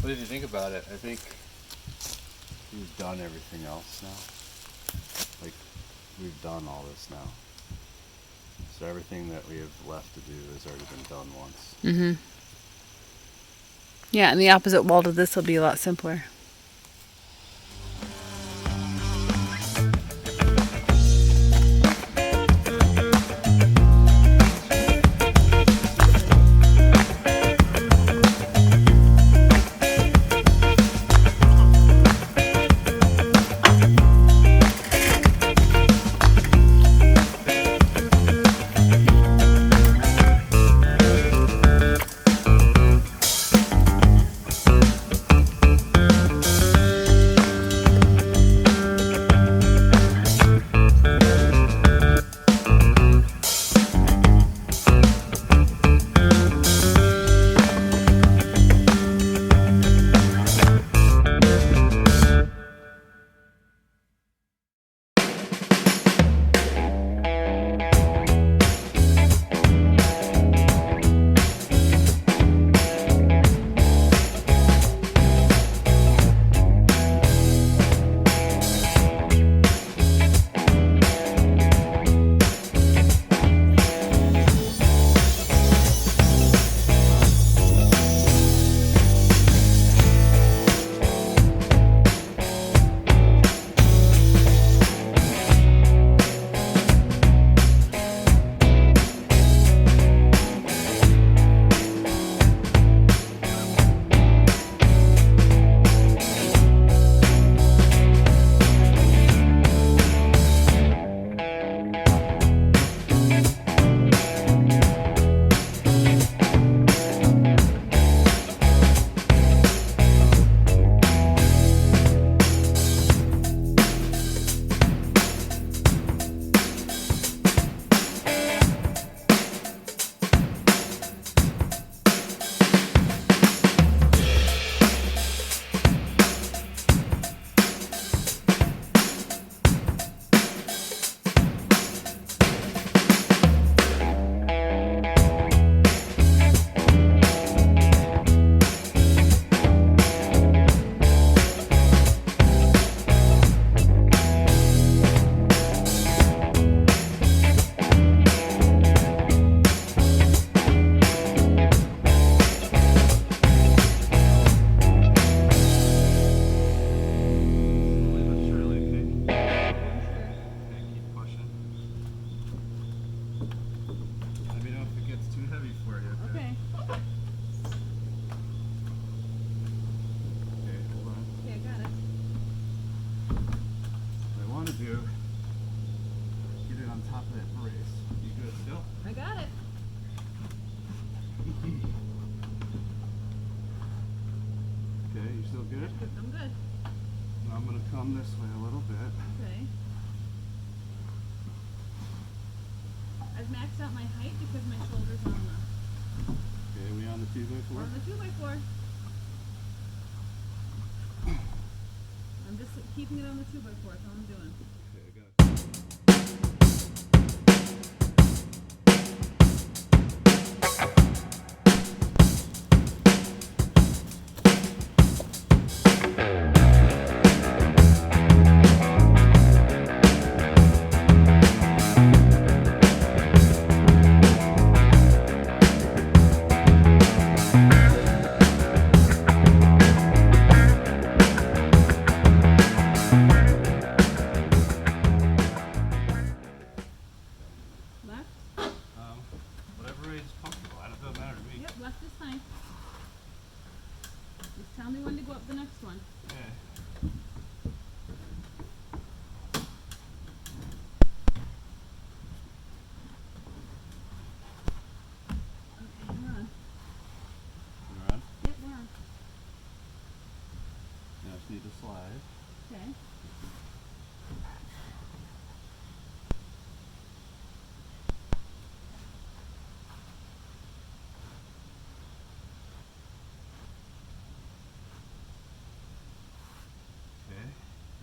But if you think about it, I think we've done everything else now. Like, we've done all this now. So everything that we have left to do has already been done once. Mm-hmm. Yeah, and the opposite wall to this will be a lot simpler. I'm good. Now I'm going to come this way a little bit. Okay. I've maxed out my height because my shoulder's on the... Okay, are we on the 2x4? On the 2x4. I'm just keeping it on the 2x4, that's all I'm doing. Okay, I got it. Tell me when to go up the next one. Okay. Okay, we're on. You're on? Yep, we're on. Now I just need to slide. Okay.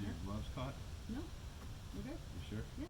Your gloves caught? No. We're good. You sure? Yep.